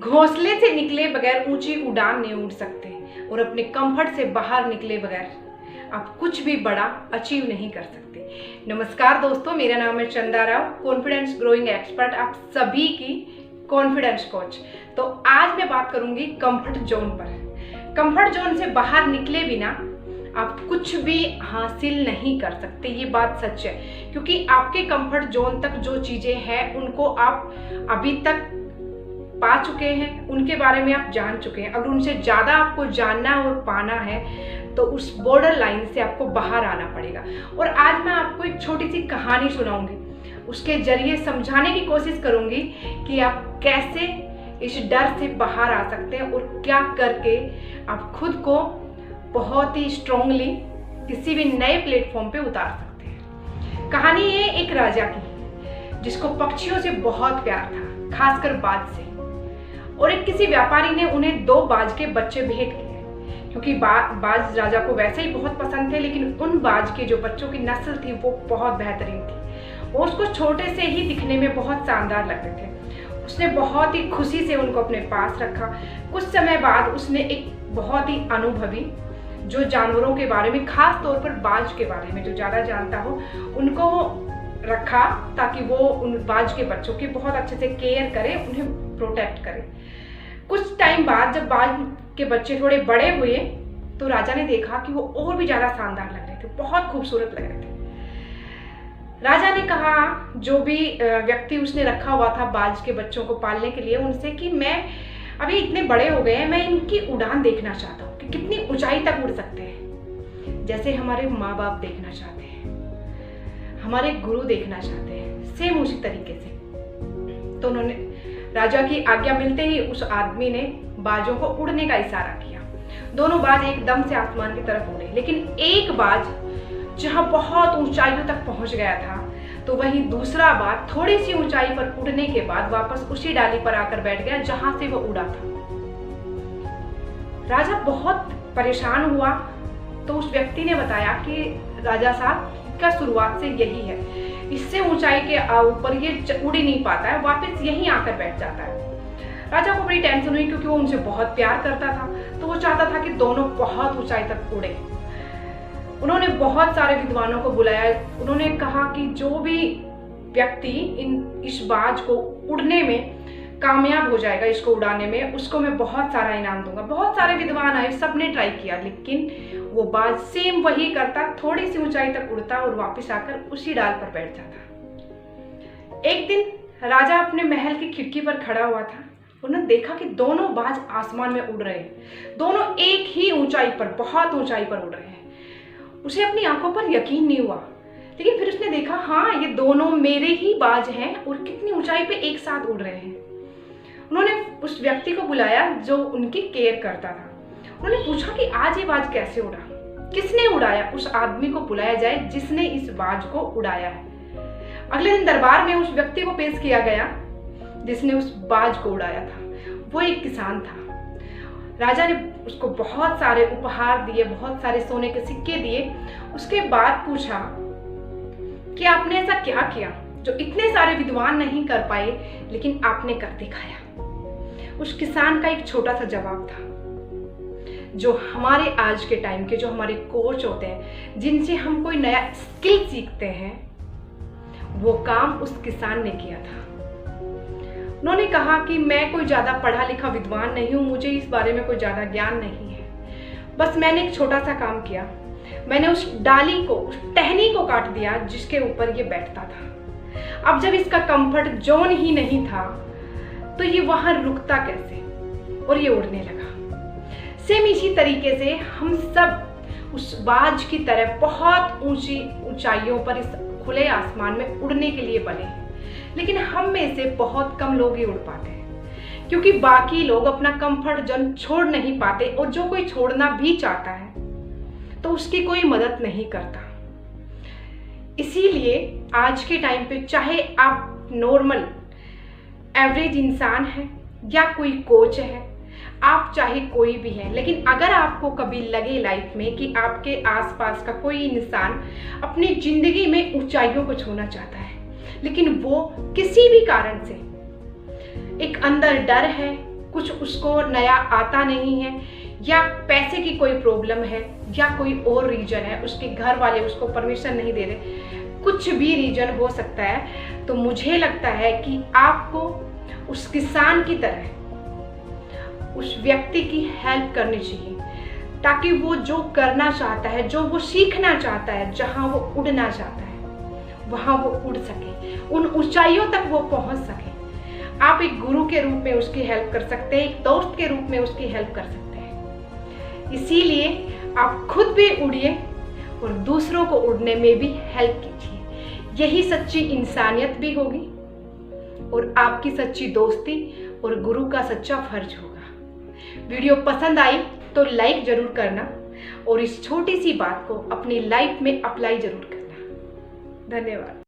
घोंसले से निकले बगैर ऊंची उड़ान नहीं उड़ सकते और अपने कंफर्ट से बाहर निकले बगैर आप कुछ भी बड़ा अचीव नहीं कर सकते। नमस्कार दोस्तों, मेरा नाम है चंदा राव, कॉन्फिडेंस ग्रोइंग एक्सपर्ट, आप सभी की कॉन्फिडेंस कोच। तो आज मैं बात करूंगी कंफर्ट जोन पर। कंफर्ट जोन से बाहर निकले बिना आप कुछ भी हासिल नहीं कर सकते, ये बात सच है। क्योंकि आपके कंफर्ट जोन तक जो चीजें हैं उनको आप अभी तक पा चुके हैं, उनके बारे में आप जान चुके हैं। अगर उनसे ज़्यादा आपको जानना और पाना है तो उस बॉर्डर लाइन से आपको बाहर आना पड़ेगा। और आज मैं आपको एक छोटी सी कहानी सुनाऊंगी, उसके जरिए समझाने की कोशिश करूंगी कि आप कैसे इस डर से बाहर आ सकते हैं और क्या करके आप खुद को बहुत ही स्ट्रांगली किसी भी नए प्लेटफॉर्म पे उतार सकते हैं। कहानी है एक राजा की जिसको पक्षियों से बहुत प्यार था, खासकर बाज से। और एक किसी व्यापारी ने उन्हें 2 बाज के बच्चे भेंट किए, क्योंकि बाज राजा को वैसे ही बहुत पसंद थे, लेकिन उन बाज के जो बच्चों की नस्ल थी वो बहुत बेहतरीन थी। वो उसको छोटे से ही दिखने में बहुत शानदार लगते थे। उसने बहुत ही खुशी से उनको अपने पास रखा। कुछ समय बाद उसने एक बहुत ही अनुभवी, जो जानवरों के बारे में, खास तौर पर बाज के बारे में जो ज़्यादा जानता हो, उनको रखा ताकि वो उन बाज के बच्चों की बहुत अच्छे से केयर करे, उन्हें प्रोटेक्ट करे। कुछ टाइम बाद जब बाज के बच्चे थोड़े बड़े हुए तो राजा ने देखा कि वो और भी ज़्यादा शानदार लग रहे थे, बहुत खूबसूरत लग रहे थे। राजा ने कहा, जो भी व्यक्ति उसने रखा हुआ था बाज के बच्चों को पालने के लिए, उनसे कि मैं अभी इतने बड़े हो गए हैं, मैं इनकी उड़ान देखना चाहता हूँ कि कितनी ऊंचाई तक उड़ सकते हैं, जैसे हमारे माँ बाप देखना चाहते हैं, हमारे गुरु देखना चाहते हैं, सेम उसी तरीके से। तो उन्होंने राजा की आज्ञा मिलते ही उस आदमी ने बाजों को उड़ने का इशारा किया। दोनों बाज एकदम से आसमान की तरफ उड़े, लेकिन एक बाज जहां बहुत ऊंचाइयों तक पहुंच गया था, तो वहीं दूसरा बाज थोड़ी सी ऊंचाई पर उड़ने के बाद वापस उसी डाली पर आकर बैठ गया जहां से वो उड़ा था। राजा बहुत परेशान हुआ। तो उस व्यक्ति ने बताया कि राजा साहब, का शुरुआत से यही है, इससे ऊंचाई के ऊपर ये उड़ ही नहीं पाता है, वापस यहीं आकर बैठ जाता है। राजा को बड़ी टेंशन हुई, क्योंकि वो उनसे बहुत प्यार करता था, तो वो चाहता था कि दोनों बहुत ऊंचाई तक उड़े। उन्होंने बहुत सारे विद्वानों को बुलाया। उन्होंने कहा कि जो भी व्यक्ति इस बाज को उड़ने में कामयाब हो जाएगा, इसको उड़ाने में, उसको मैं बहुत सारा इनाम दूंगा। बहुत सारे विद्वान आए, सबने ट्राई किया, लेकिन वो बाज सेम वही करता, थोड़ी सी ऊंचाई तक उड़ता और वापस आकर उसी डाल पर बैठ जाता। एक दिन राजा अपने महल की खिड़की पर खड़ा हुआ था। उन्होंने देखा कि दोनों बाज आसमान में उड़ रहे हैं, दोनों एक ही ऊंचाई पर, बहुत ऊंचाई पर उड़ रहे हैं। उसे अपनी आंखों पर यकीन नहीं हुआ, लेकिन फिर उसने देखा, हाँ, ये दोनों मेरे ही बाज हैं और कितनी ऊंचाई पे एक साथ उड़ रहे हैं। उन्होंने उस व्यक्ति को बुलाया जो उनकी केयर करता था। उन्होंने पूछा कि आज ये बाज कैसे उड़ा, किसने उड़ाया। उस आदमी को बुलाया जाए जिसने इस बाज को उड़ाया है। अगले दिन दरबार में उस व्यक्ति को पेश किया गया जिसने उस बाज को उड़ाया था। वो एक किसान था। राजा ने उसको बहुत सारे उपहार दिए, बहुत सारे सोने के सिक्के दिए। उसके बाद पूछा कि आपने ऐसा क्या किया जो इतने सारे विद्वान नहीं कर पाए, लेकिन आपने कर दिखाया। उस किसान का एक छोटा सा जवाब था, जो हमारे आज के टाइम के, जो हमारे कोच होते हैं, जिनसे हम कोई नया स्किल सीखते हैं, वो काम उस किसान ने किया था। उन्होंने कहा कि मैं कोई ज़्यादा पढ़ा लिखा विद्वान नहीं हूँ, मुझे इस बारे में कोई ज़्यादा ज्ञान नहीं है, बस मैंने एक छोटा सा काम किया। मैंने उस डाली को, उस टहनी को काट दिया जिसके ऊपर ये बैठता था। अब जब इसका कंफर्ट जोन ही नहीं था तो ये वहां रुकता कैसे, और ये उड़ने लगा। सेम इसी तरीके से हम सब उस बाज की तरह बहुत ऊंची ऊंचाइयों पर इस खुले आसमान में उड़ने के लिए बने हैं, लेकिन हम में से बहुत कम लोग ही उड़ पाते हैं, क्योंकि बाकी लोग अपना कंफर्ट जोन छोड़ नहीं पाते, और जो कोई छोड़ना भी चाहता है तो उसकी कोई मदद नहीं करता। इसीलिए आज के टाइम पे, चाहे आप नॉर्मल एवरेज इंसान है या कोई कोच है, आप चाहे कोई भी है, लेकिन अगर आपको कभी लगे लाइफ में कि आपके आसपास का कोई इंसान अपनी जिंदगी में ऊंचाइयों को छूना चाहता है, लेकिन वो किसी भी कारण से, एक अंदर डर है, कुछ उसको नया आता नहीं है, या पैसे की कोई प्रॉब्लम है, या कोई और रीजन है, उसके घर वाले उसको परमिशन नहीं दे रहे, कुछ भी रीजन हो सकता है, तो मुझे लगता है कि आपको उस किसान की तरह उस व्यक्ति की हेल्प करनी चाहिए, ताकि वो जो करना चाहता है, जो वो सीखना चाहता है, जहाँ वो उड़ना चाहता है वहाँ वो उड़ सके, उन ऊंचाइयों तक वो पहुँच सके। आप एक गुरु के रूप में उसकी हेल्प कर सकते हैं, एक दोस्त के रूप में उसकी हेल्प कर सकते हैं। इसीलिए आप खुद भी उड़िए और दूसरों को उड़ने में भी हेल्प कीजिए। यही सच्ची इंसानियत भी होगी और आपकी सच्ची दोस्ती और गुरु का सच्चा फर्ज होगा। वीडियो पसंद आई तो लाइक जरूर करना और इस छोटी सी बात को अपनी लाइफ में अप्लाई जरूर करना। धन्यवाद।